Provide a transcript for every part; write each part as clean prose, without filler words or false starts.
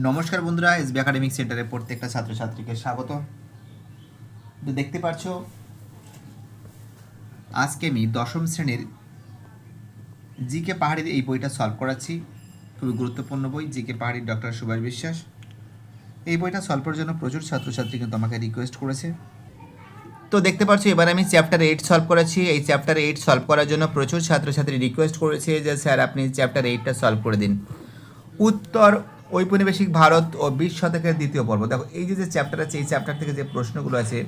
নমস্কার বন্ধুরা, SB academic সেন্টারে প্রত্যেকটা ছাত্রছাত্রীকে স্বাগত। তো দেখতে পাচ্ছ আজকে আমি দশম শ্রেণীর জিকে পাহাড়ির এই বইটা সলভ করাচ্ছি। খুবই গুরুত্বপূর্ণ বই জিকে পাহাড়ির ডক্টর সুভাষ বিশ্বাস। এই বইটা সলভ করার জন্য প্রচুর ছাত্রছাত্রী কিন্তু আমাকে রিকোয়েস্ট করেছে। তো দেখতে পাচ্ছ এবার আমি চ্যাপ্টার 8 সলভ করাচ্ছি। এই চ্যাপ্টার 8 সলভ করার জন্য প্রচুর ছাত্রছাত্রী রিকোয়েস্ট করেছে যে স্যার আপনি চ্যাপ্টার 8টা সলভ করে দিন। উত্তর ঔপনিবেশিক ভারত ও 20 শতকের দ্বিতীয় পর্ব। দেখো এই যে চ্যাপ্টার আছে, এই চ্যাপ্টার থেকে যে প্রশ্নগুলো আছে,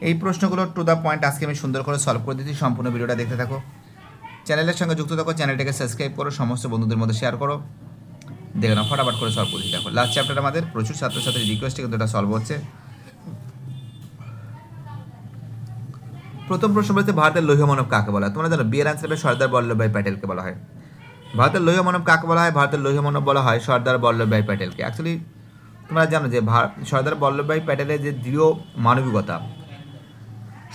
এই প্রশ্নগুলো টু দ্য পয়েন্ট আজকে আমি সুন্দর করে সলভ করে দিচ্ছি। সম্পূর্ণ ভিডিওটা দেখতে থাকো, চ্যানেলের সঙ্গে যুক্ত থাকো, চ্যানেলটাকে সাবস্ক্রাইব করো, সমস্ত বন্ধুদের মধ্যে শেয়ার করো। দেখে নাও ফটাফট করে সলভ করছি। দেখো লাস্ট চ্যাপ্টার আমাদের প্রচুর ছাত্রছাত্রীর রিকোয়েস্টে কিন্তু এটা সলভ হচ্ছে। প্রথম প্রশ্ন বলতে ভারতের লৌহ মানব কাকে বলা হয়? তোমরা জানো বিয়ের আনসারে সর্দার বল্লভভাই প্যাটেলকে বলা হয়। ভারতের লৌহ মানব কাকে বলা হয়? ভারতের লৌহ মানব বলা হয় সর্দার বল্লভভাই প্যাটেলকে। অ্যাকচুয়ালি তোমরা জানো যে সর্দার বল্লভভাই প্যাটেলের যে দৃঢ় মানবিকতা,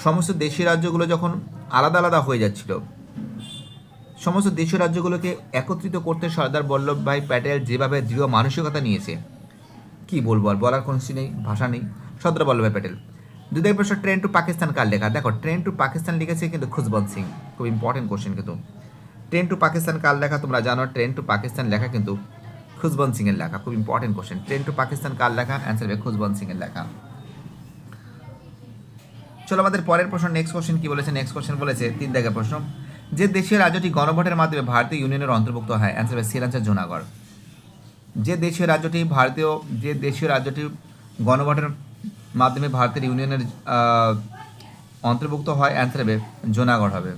সমস্ত দেশীয় রাজ্যগুলো যখন আলাদা আলাদা হয়ে যাচ্ছিল, সমস্ত দেশীয় রাজ্যগুলোকে একত্রিত করতে সর্দার বল্লভভাই প্যাটেল যেভাবে দৃঢ় মানসিকতা নিয়েছে, কি বলবো, আর বলার কোনো নেই, ভাষা নেই। সর্দার বল্লভভাই প্যাটেল। দুই প্রশ্ন, ট্রেন টু পাকিস্তান কার লেখা? দেখো ট্রেন টু পাকিস্তান লিখেছে কিন্তু খুশবন্ত সিং। খুব ইম্পর্টেন্ট কোশ্চেন কিন্তু। ট্রেন টু পাকিস্তান কার লেখা? তোমরা জানো ট্রেন টু পাকিস্তান লেখা কিন্তু খুশবন্ত সিং এর লেখা। খুব important question. Train to Pakistan কার লেখা? অ্যান্সার হবে খুশবন্ত সিং এর লেখা। চলো আমাদের পরের প্রশ্ন, নেক্সট কোশ্চেন কি বলেছে? নেক্সট কোশ্চেন বলেছে 3 প্রশ্ন, যে দেশীয় রাজ্যটি গণভোটের মাধ্যমে ভারতীয় ইউনিয়নের অন্তর্ভুক্ত হয়? অ্যান্সার হবে শ্রীলঙ্কার জুনাগড়। যে দেশীয় রাজ্যটি গণভোটের মাধ্যমে ভারতের ইউনিয়নের অন্তর্ভুক্ত হয়? অ্যান্সার হবে জুনাগড় হবে।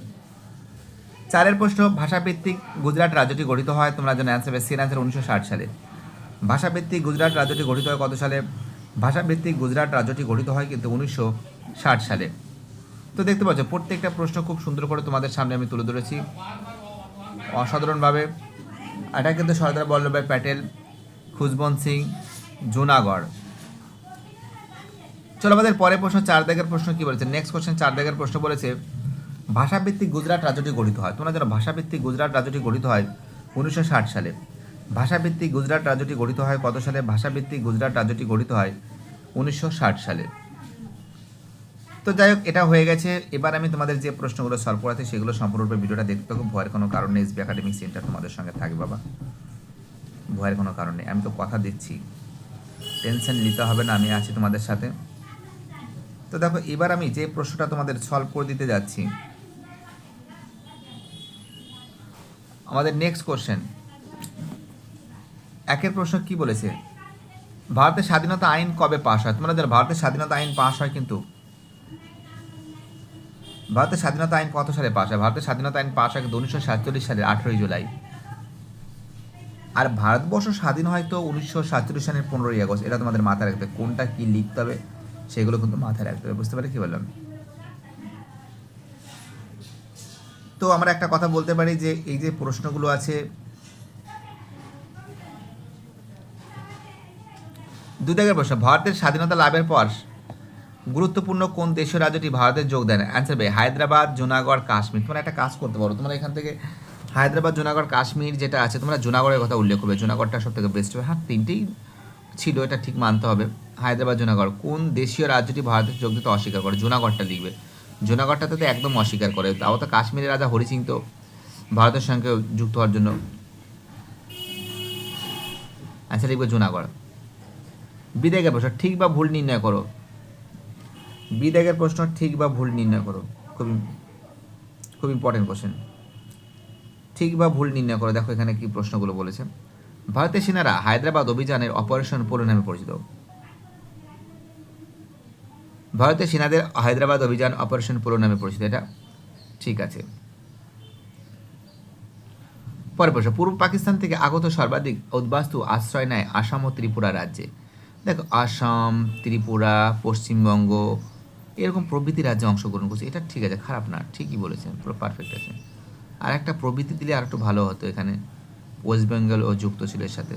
4 প্রশ্ন, ভাষাভিত্তিক গুজরাট রাজ্যটি গঠিত হয়? তোমরা জানো অ্যান্সার হবে শ্রীলঙ্কার 1960 সালে। ভাষাভিত্তিক গুজরাট রাজ্যটি গঠিত হয় কত সালে? ভাষাভিত্তিক গুজরাট রাজ্যটি গঠিত হয় কিন্তু 1960 সালে। তো দেখতে পাচ্ছ প্রত্যেকটা প্রশ্ন খুব সুন্দর করে তোমাদের সামনে আমি তুলে ধরেছি অসাধারণভাবে। এটা কিন্তু সর্দার বল্লভভাই প্যাটেল, খুশবন্ত সিং, জুনাগড়। চলো আমাদের পরের প্রশ্ন 4 প্রশ্ন কি বলেছে? নেক্সট কোশ্চেন 4 প্রশ্ন বলেছে, ভাষাভিত্তিক গুজরাট রাজ্যটি গঠিত হয়? তোমরা জানো ভাষাভিত্তিক গুজরাট রাজ্যটি গঠিত হয় 1960 সালে। ভাষাভিত্তিক গুজরাট রাজ্যটি গঠিত হয় কত সালে? ভাষাভিত্তিক গুজরাট রাজ্যটি গঠিত হয় 1960 সালে। তো যাই হোক, এটা হয়ে গেছে। এবার আমি তোমাদের যে প্রশ্নগুলো সলভ করাতে সেগুলো সম্পূর্ণরূপে ভিডিওটা দেখতে থাকো। ভয়ের কোনো কারণ নেই, এসবি একাডেমিক সেন্টার তোমাদের সঙ্গে থাকবে বাবা, ভয়ের কোনো কারণ নেই। আমি তো কথা দিচ্ছি, টেনশন নিতে হবে না, আমি আছি তোমাদের সাথে। তো দেখো এবার আমি যে প্রশ্নটা তোমাদের সলভ করে দিতে যাচ্ছি, আমাদের নেক্সট কোশ্চেন 1 প্রশ্ন কি বলেছে? ভারতের স্বাধীনতা আইন কবে পাশ হয়? তোমরা জানো ভারতের স্বাধীনতা আইন পাশ হয় কিন্তু ভারতের স্বাধীনতা আইন কত সালে পাশ হয়? ভারতের স্বাধীনতা আইন পাশ হয় কিন্তু 1947 সালের 18 জুলাই। আর ভারতবর্ষ স্বাধীন হয় তো 1947 সালের 15ই আগস্ট। এটা তোমাদের মাথায় রাখতে হবে, কোনটা কি লিখতে হবে সেগুলো কিন্তু মাথায় রাখতে হবে। বুঝতে পারে কি বললাম? তো আমরা একটা কথা বলতে পারি যে এই যে প্রশ্নগুলো আছে, 2 প্রশ্ন, ভারতের স্বাধীনতা লাভের পর গুরুত্বপূর্ণ কোন দেশীয় রাজ্যটি ভারতের যোগ দেন? অ্যান্সার হবে হায়দ্রাবাদ, জুনাগড়, কাশ্মীর। তোমরা একটা কাজ করতে পারো, তোমরা এখান থেকে হায়দ্রাবাদ, জুনাগড়, কাশ্মীর যেটা আছে, তোমরা জুনাগড়ের কথা উল্লেখ করবে। জুনাগড়টা সব থেকে বেস্ট হবে। হ্যাঁ 3টেই ছিল, এটা ঠিক মানতে হবে। হায়দ্রাবাদ, জুনাগড়। কোন দেশীয় রাজ্যটি ভারতের যোগ দিতে অস্বীকার করে? জুনাগড়টা লিখবে। জুনাগড়টাতে তো একদম অস্বীকার করে, তাও তো কাশ্মীরের রাজা হরি সিং তো ভারতের সঙ্গে যুক্ত হওয়ার জন্য। আচ্ছা লিখবে জুনাগড়। বিদেকের প্রশ্ন, ঠিক বা ভুল নির্ণয় করো। বিদেকের প্রশ্ন, ঠিক বা ভুল নির্ণয় করো। খুব খুব ইম্পর্টেন্ট কোশ্চেন। ঠিক বা ভুল নির্ণয় করো। দেখো এখানে কি প্রশ্নগুলো বলেছে। ভারতের সেনারা হায়দ্রাবাদ অভিযানের অপারেশন পোলো নামে পরিচিত। ভারতের সেনাদের হায়দ্রাবাদ অভিযান অপারেশন পোলো নামে পরিচিত, এটা ঠিক আছে। পরের প্রশ্ন, পূর্ব পাকিস্তান থেকে আগত সর্বাধিক উদ্বাস্তু আশ্রয় নেয় আসাম ও ত্রিপুরা রাজ্যে। দেখো আসাম, ত্রিপুরা, পশ্চিমবঙ্গ এরকম প্রভৃতি রাজ্যে অংশগ্রহণ করছে। এটা ঠিক আছে, খারাপ না, ঠিকই বলেছেন, পুরো পারফেক্ট আছে। আর একটা প্রভৃতি দিলে আর একটু ভালো হতো, এখানে ওয়েস্ট বেঙ্গল ও যুক্ত ছিল এর সাথে।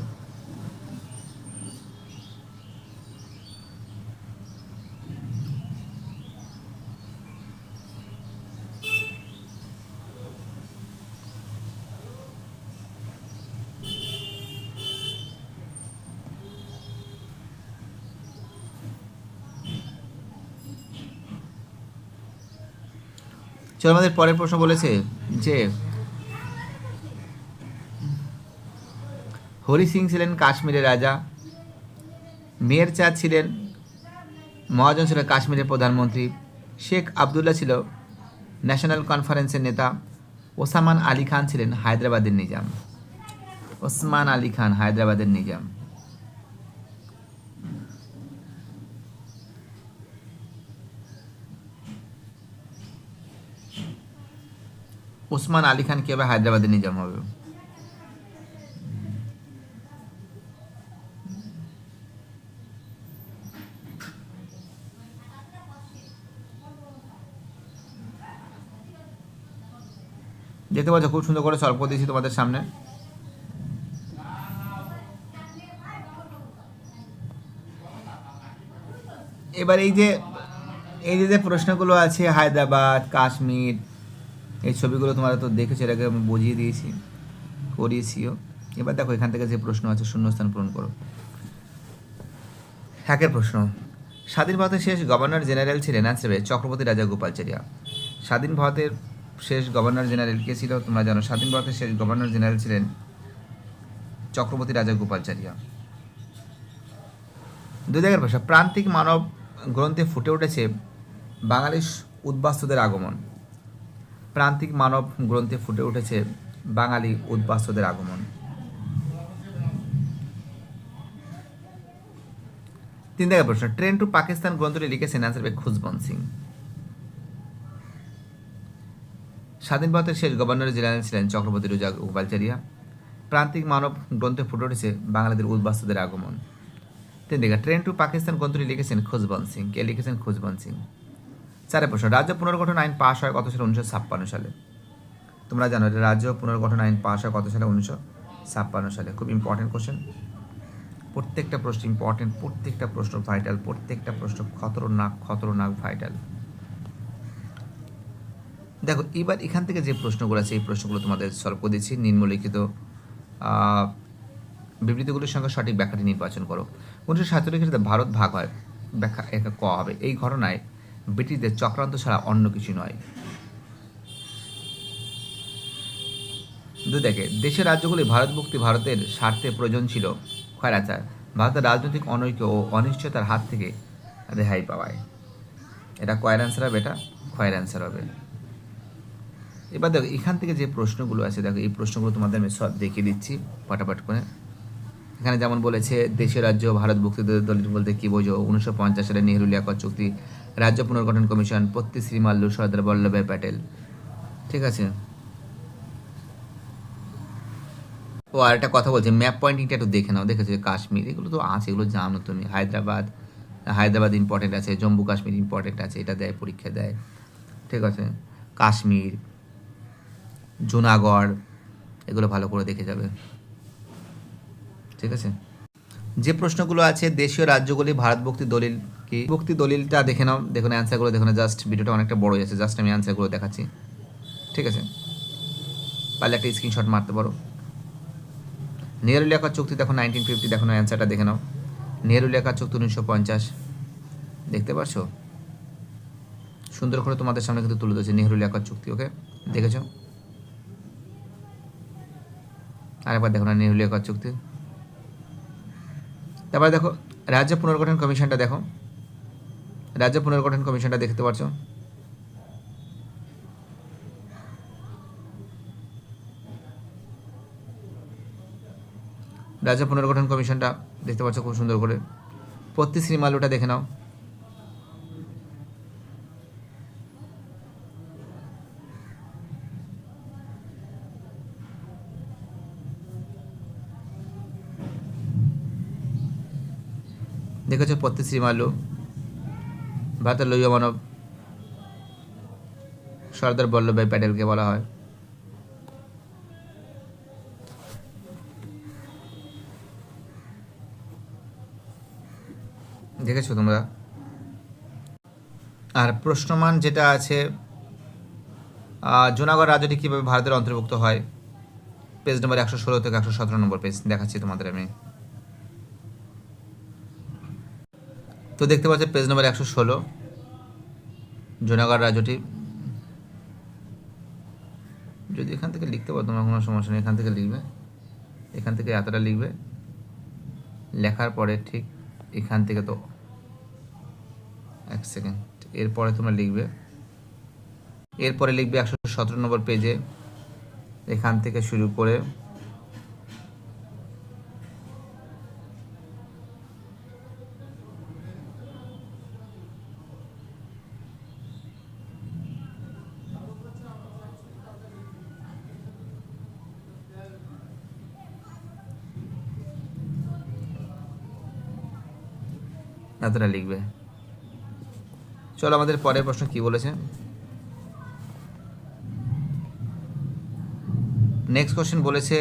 চলো আমাদের পরের প্রশ্ন বলেছে যে হরি সিং ছিলেন কাশ্মীরের রাজা, মেহের চাঁদ ছিলেন, মহাজন ছিলেন কাশ্মীরের প্রধানমন্ত্রী, শেখ আবদুল্লাহ ছিল ন্যাশনাল কনফারেন্সের নেতা, ওসমান আলী খান ছিলেন হায়দ্রাবাদের নিজাম। ওসমান আলী খান হায়দ্রাবাদের নিজাম। ওসমান আলী খান কিভাবে হায়দ্রাবাদের নিজাম হবে? দেখতে পাচ্ছ খুব সুন্দর করে সলভ করে দিয়েছি তোমাদের সামনে। এবার এই যে প্রশ্নগুলো আছে হায়দ্রাবাদ, কাশ্মীর, এই ছবিগুলো তোমরা তো দেখেছো, এটাকে আমি বুঝিয়ে দিয়েছি, করিয়েছিও। এবার দেখো এখান থেকে যে প্রশ্ন আছে শূন্যস্থান পূরণ করো। হ্যাকের প্রশ্ন, স্বাধীন ভারতের শেষ গভর্নর জেনারেল ছিলেন আনসার চক্রবর্তী রাজা গোপালচারিয়া। স্বাধীন ভারতের শেষ গভর্নর জেনারেল কে ছিল? তোমরা জানো স্বাধীন ভারতের শেষ গভর্নর জেনারেল ছিলেন চক্রবর্তী রাজা গোপালচারিয়া। 2 জায়গার প্রশ্ন, প্রান্তিক মানব গ্রন্থে ফুটে উঠেছে বাঙালি উদ্বাস্তুদের আগমন। প্রান্তিক মানব গ্রন্থে ফুটে উঠেছে বাঙালি উদ্বাস্তুদের আগমন। 3 জায়গার প্রশ্ন, ট্রেন টু পাকিস্তান গ্রন্থটি লিখেছেন আনসার খুশবন্ত সিং। স্বাধীন ভারতের শেষ গভর্নর জেনারেল ছিলেন চক্রবর্তী রাজা গোপালচারিয়া। প্রান্তিক মানব গ্রন্থে ফুটে উঠেছে বাঙালিদের উদ্বাস্তুদের আগমন। 3 জায়গা, ট্রেন টু পাকিস্তান গ্রন্থটি লিখেছেন খুশবন্ত সিং। কে লিখেছেন? খুশবন্ত সিং। 4 প্রশ্ন, রাজ্য পুনর্গঠন আইন পাশ হয় কত সালে? 1956 সালে। তোমরা জানো রাজ্য পুনর্গঠন আইন পাশ হয় কত সালে? 1956 সালে। খুব ইম্পর্টেন্ট কোশ্চেন, প্রত্যেকটা প্রশ্ন ইম্পর্টেন্ট, প্রত্যেকটা প্রশ্ন ভাইটাল, প্রত্যেকটা প্রশ্ন খতরনাক ভাইটাল। দেখো এবার এখান থেকে যে প্রশ্নগুলো আছে এই প্রশ্নগুলো তোমাদের সলভ করে দিচ্ছি। নিম্নলিখিত বিবৃতিগুলির সঙ্গে সঠিক ব্যাখ্যাটি নির্বাচন করো। 1947 খ্রিস্টাব্দে ভারত ভাগ হয়, ব্যাখ্যা একা ক হবে। এই ঘটনায় ব্রিটিশদের চক্রান্ত ছাড়া অন্য কিছু নয়। 2 দেখে, দেশের রাজ্যগুলি ভারতভুক্তি ভারতের স্বার্থে প্রয়োজন ছিল খয়ের আচার, ভারতের রাজনৈতিক অনৈক্য ও অনিশ্চয়তার হাত থেকে রেহাই পাওয়ায়। এটা কয়ের অ্যান্সার হবে, এটা খয়ের অ্যান্সার হবে। এবার দেখো এখান থেকে যে প্রশ্নগুলো আছে, দেখো এই প্রশ্নগুলো তোমাদের আমি সব দেখিয়ে দিচ্ছি ফটাফট করে। এখানে যেমন বলেছে দেশের রাজ্য ভারতভুক্তি দলিল বলতে কী বোঝো? 1950 সালে নেহরু লিয়াকত চুক্তি, রাজ্য পুনর্গঠন কমিশন, পত্তি শ্রীমাল্লু, সর্দার বল্লভভাই প্যাটেল। ঠিক আছে। ও আর একটা কথা বলছে, ম্যাপ পয়েন্টিংটা একটু দেখে নাও। দেখেছো কাশ্মীর, এগুলো তো আছে, এগুলো জানো তুমি। হায়দ্রাবাদ ইম্পর্টেন্ট আছে, জম্মু কাশ্মীর ইম্পর্টেন্ট আছে, এটা দেয়, পরীক্ষা দেয়। ঠিক আছে, কাশ্মীর, জুনাগড়, এগুলো ভালো করে দেখে যাবে। ঠিক আছে। যে প্রশ্নগুলো আছে দেশীয় রাজ্যগুলি ভারতভুক্তি দলিল কি? ভুক্তি দলিলটা দেখে নাও, দেখুন অ্যান্সারগুলো দেখুন। জাস্ট ভিডিওটা অনেকটা বড় হয়েছে, জাস্ট আমি অ্যান্সারগুলো দেখাচ্ছি। ঠিক আছে, পারলে একটা স্ক্রিনশট মারতে পারো। নেহরু লিয়াকত চুক্তি দেখো 1950, দেখো না অ্যান্সারটা দেখে নাও। নেহরু লিয়াকত চুক্তি 1950, দেখতে পারছো? সুন্দর করে তোমাদের সামনে কিন্তু তুলে ধরেছে নেহরু লিয়াকত চুক্তি। ওকে, দেখেছো? আরেকবার দেখো না নেহরু লিয়াকত চুক্তি। তারপরে দেখো রাজ্য পুনর্গঠন কমিশনটা, দেখো রাজ্য পুনর্গঠন কমিশনটা দেখতে পাচ্ছ। রাজ্য পুনর্গঠন কমিশনটা দেখতে পাচ্ছ খুব সুন্দর করে। পত্তি শ্রীমাল্লুটা দেখে নাও। দেখেছো পত্তি শ্রীমাল্লু, ভারতের লৌহ মানব সর্দার বল্লভভাই প্যাটেলকে বলা হয়। দেখেছো তোমরা? আর প্রশ্নমান যেটা আছে, জুনাগড় রাজ্যটি কীভাবে ভারতের অন্তর্ভুক্ত হয়? পেজ নম্বর 116 থেকে 117 নম্বর পেজ দেখাচ্ছি তোমাদের আমি। তো দেখতে পাচ্ছ পেজ নম্বর 116, জুনাগড় রাজ্যটি তোমার কোনো সমস্যা নেই, এখান থেকে লিখবে, এখান থেকে এতটা লিখবে, লেখার পরে ঠিক এখান থেকে, তো 1 সেকেন্ড, এরপরে তোমরা লিখবে, এরপরে লিখবে 117 নম্বর পেজে এখান থেকে শুরু করে এতটা লিখবে। চলো আমাদের পরের প্রশ্ন কি বলেছে। নেক্সট কোশ্চেন বলেছে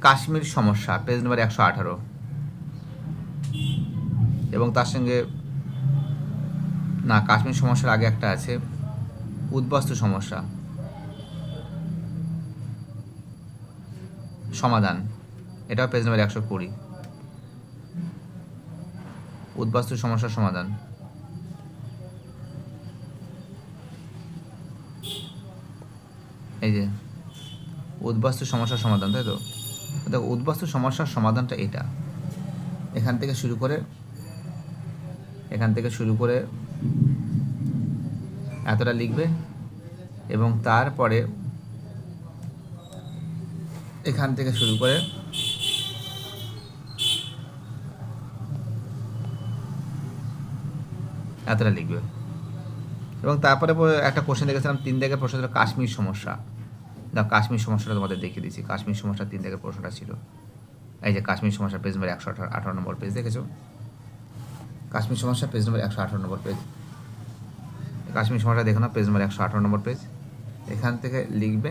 কাশ্মীর সমস্যা, পেজ নাম্বার 118, এবং তার সঙ্গে না, কাশ্মীর সমস্যার আগে একটা আছে উদ্বাস্তু সমস্যা সমাধান, এটাও পেজ নাম্বার 120, উদ্বাস্তু সমস্যার সমাধান। এই যে উদ্বাস্তু সমস্যার সমাধান, তাই তো? দেখো উদ্বাস্তু সমস্যার সমাধানটা এটা, এখান থেকে শুরু করে এতটা লিখবে, এবং তারপরে এখান থেকে শুরু করে এতটা লিখবে, এবং তারপরে একটা কোশ্চেন দেখেছিলাম 3 দাগের প্রশ্ন ছিল কাশ্মীর সমস্যা। দেখো কাশ্মীর সমস্যাটা তোমাদের দেখিয়ে দিচ্ছি, কাশ্মীর সমস্যা 3 দাগের প্রশ্নটা ছিল, এই যে কাশ্মীর সমস্যা পেজ নাম্বার 118 নম্বর পেজ, দেখেছো? কাশ্মীর সমস্যা পেজ নাম্বার 118 নম্বর পেজ, কাশ্মীর সমস্যা দেখো না, পেজ নাম্বার 118 নম্বর পেজ। এখান থেকে লিখবে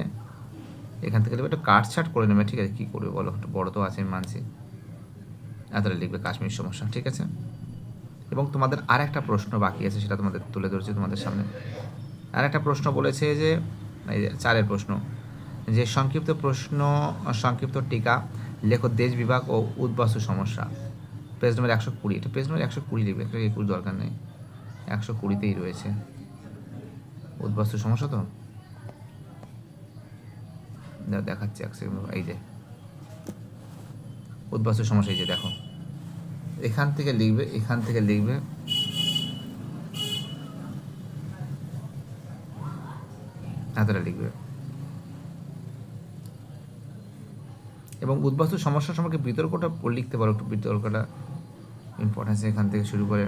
একটু কাটছাট করে নেবে, ঠিক আছে? কী করবে বলো, একটু বড় তো আছে, আমি মানছি, এতটা লিখবে কাশ্মীর সমস্যা, ঠিক আছে? এবং তোমাদের আর একটা প্রশ্ন বাকি আছে, সেটা তোমাদের তুলে ধরছি তোমাদের সামনে। আর একটা প্রশ্ন বলেছে যে, এই যে 4-এর প্রশ্ন, যে সংক্ষিপ্ত টিকা লেখো দেশ বিভাগ ও উদ্বাস্তু সমস্যা, পেজ নাম্বার 120, এটা পেজ নাম্বার 120 লিখবে, একটা 21 দরকার নেই, 120তেই রয়েছে উদ্বাস্তু সমস্যা। তো দেখাচ্ছি এক সেকেন্ড, এই যে উদ্বাস্তু সমস্যা, এই যে দেখো, এখান থেকে লিখবে এতটা লিখবে, এবং উদ্বাস্তু সমস্যা সম্পর্কে বিতর্কটা লিখতে পারো, একটু বিতর্কটা ইম্পর্টেন্স, এখান থেকে শুরু করে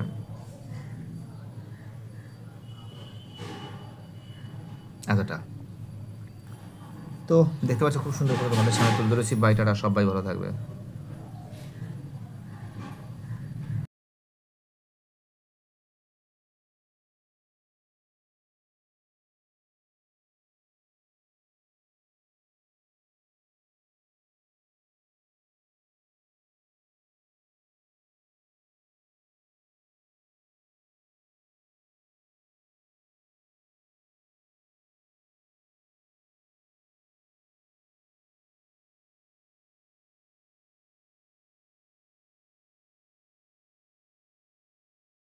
এতটা। তো দেখতে পাচ্ছ খুব সুন্দর করে তোমাদের সামনে তুলে ধরেছি, বাইটারা সবাই ভালো থাকবে।